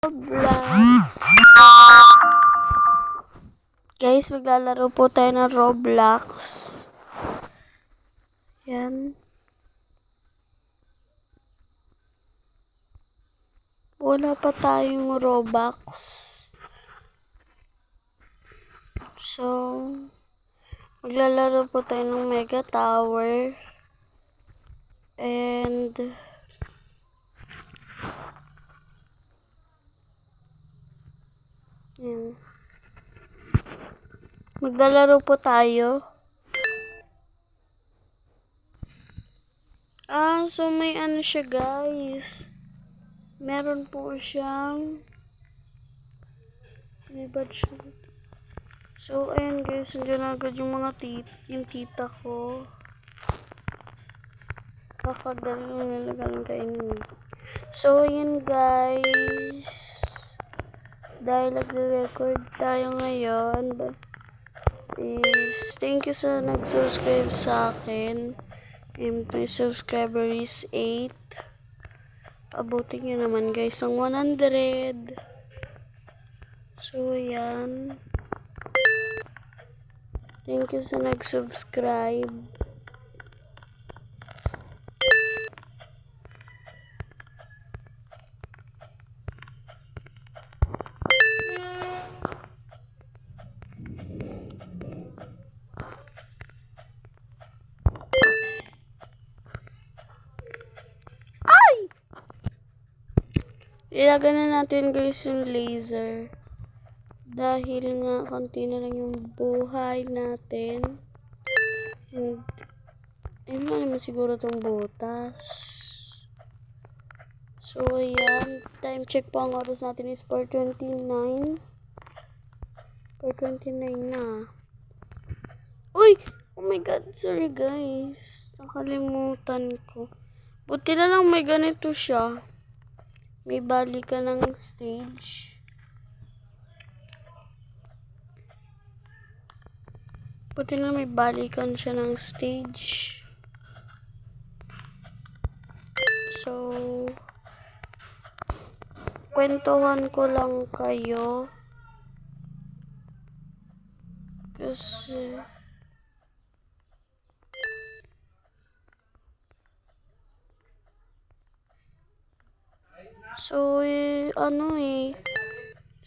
Roblox. Guys, maglalaro po tayo ng Roblox. Yan. Wala pa tayong Robux. So, maglalaro po tayo ng Mega Tower. And yan. Maglalaro po tayo. So may ano siya, guys. Meron po siyang So, ayan guys, nandiyan agad yung mga yung tita ko. Kakagaling nalagalang kainin. So, ayan guys. Dahil nagre-record tayo ngayon, thank you sa nag-subscribe sa akin. And my subscriber is 8. Abutin nyo naman guys ang 100. So, yan. Thank you sa nag-subscribe. Ilagay na natin guys yung laser. Dahil nga konti na lang yung buhay natin. And ayun lang naman siguro itong butas. So ayan. Time check po, ang oras natin is 4:29. 4:29 na. Uy! Oh my god, sorry guys. Nakalimutan ko. Buti na lang may ganito siya. May balikan ng stage. Buti na may balikan siya ng stage. So, kwentuhan ko lang kayo. Kasi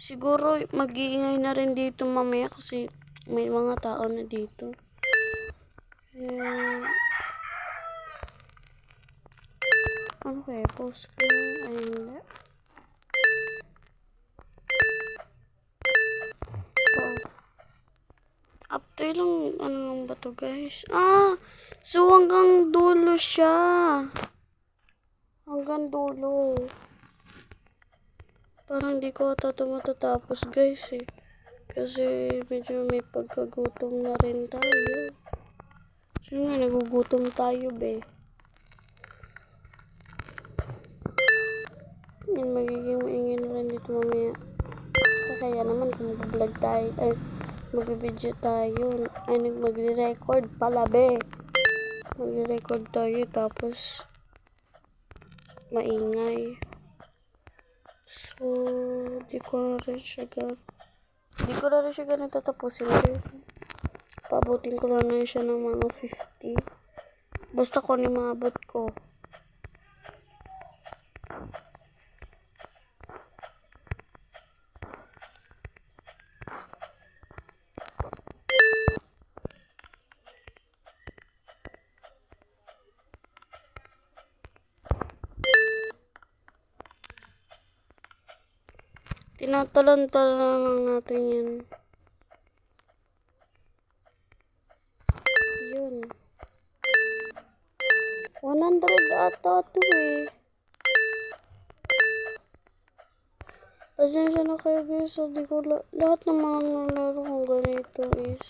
siguro mag-iingay na rin dito mamaya kasi may mga tao na dito. Ano kaya? Post ko? Ay, hindi. After lang, ano ba to guys? So hanggang dulo siya. Hanggang dulo. Parang di ko ata matatapos guys eh. Kasi medyo may pagkagutom na rin tayo. So nga, nagugutom tayo be. Yan, magiging maingin na rin dito mamaya. Kaya naman kung mag-vlog tayo, ay mag-video tayo, ay magre-record pala be. Magre-record tayo tapos maingay. So, di ko na rin siya ganun tatapusin. Pabutin ko lang na siya ng mga 50. Basta ko ni maabot ko. Tinatalan-talan lang natin yan. Yun. 100 ata ito eh. Pasensya na kayo guys. So, lahat ng mga nalaro kong ganito is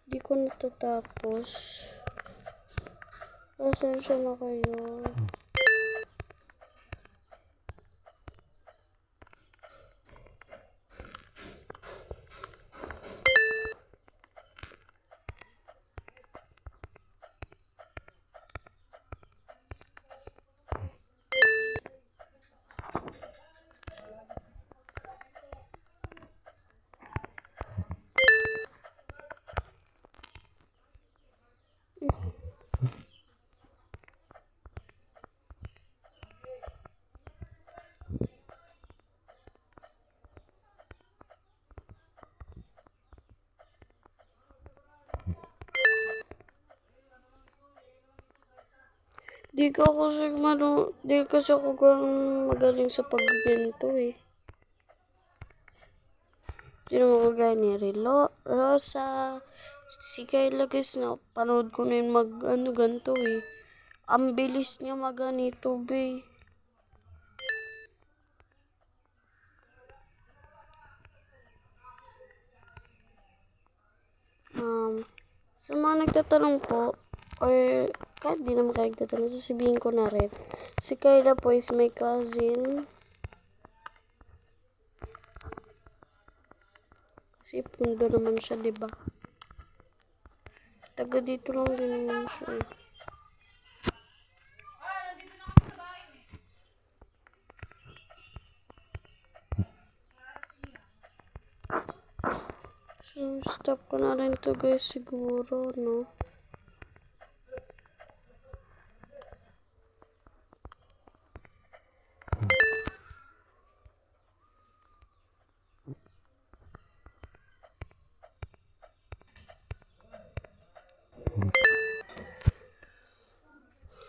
di ko natatapos. Pasensya na kayo. Di kasi ako magaling sa pagganto eh. Sino mo kagaya ni Rosa, si Kayla guys na panood ko na yun ganto eh. Ang bilis niya maganito be. Sa mga nagtatanong po, or kahit di naman kayo nagtatanong, sasabihin ko na rin. Si Kayla po is my cousin. Kasi pundo naman siya, diba? Taga dito lang din naman siya. So, stop ko na rin to guys siguro, no?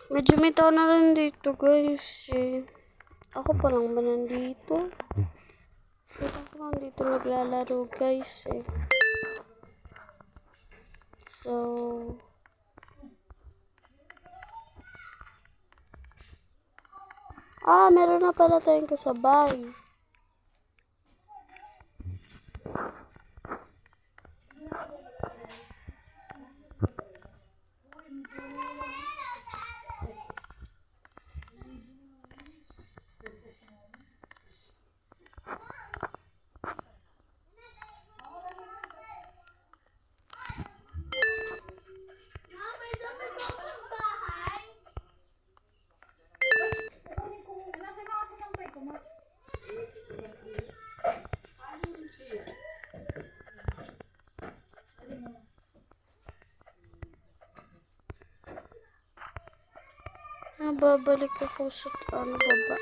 Medyo may tao na rin dito guys eh. Ako pa lang ba nandito? Ako lang dito naglalaro guys eh. So, meron na pala tayong kasabay. Babalik ako sa baba.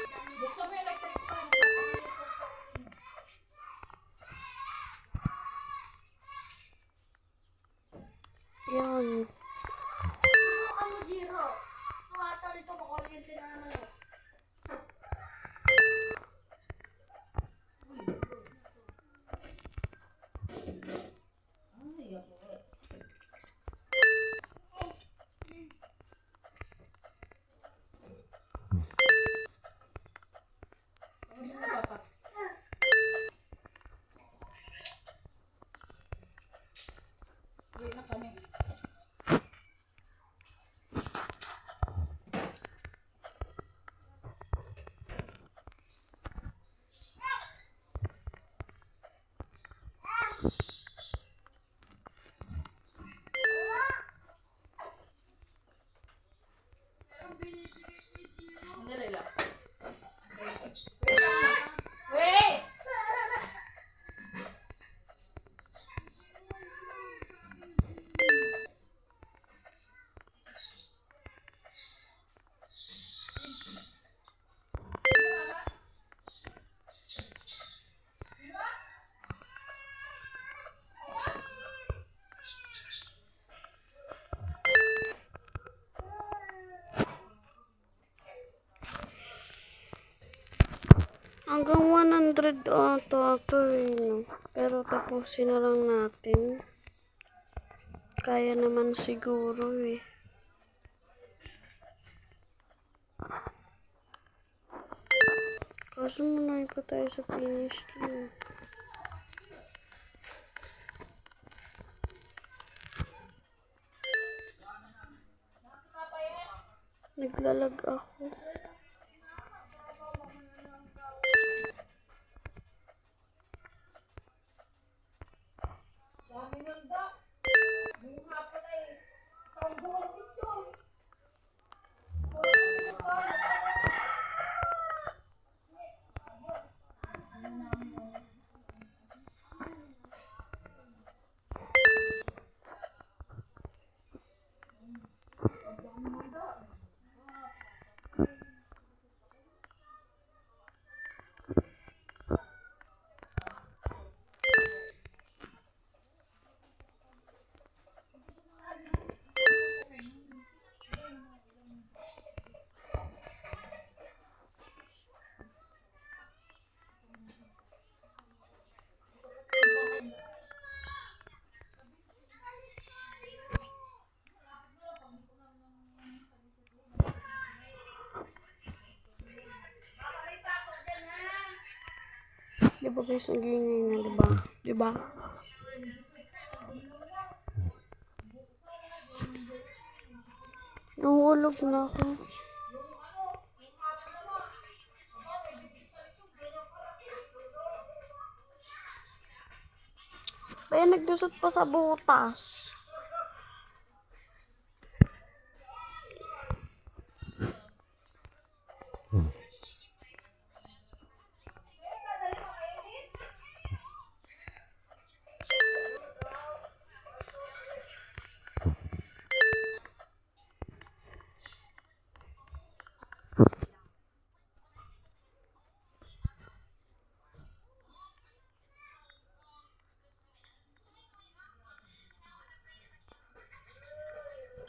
Yan. Hanggang 100 ito no? Pero tapusin na lang natin. Kaya naman siguro eh. Kaso muna pa tayo sa finish line. Naglalag ako. Di ba guys, nag-iingay na, di ba? Di ba? Nahulog na ako. Kaya nagdusot pa sa butas.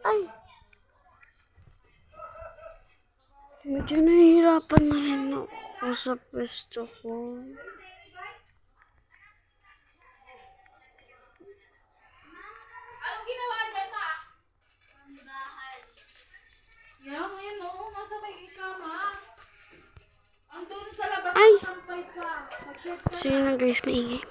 Ay! Medyo nahihirapan na rin ako sa pwesto ko. Anong ginawa dyan, ma? Yan, ngayon, oo. Nasa may ikama. Andun sa labas, Ay! sampay ka. Mag-shirt ka. So yun na guys, maingay.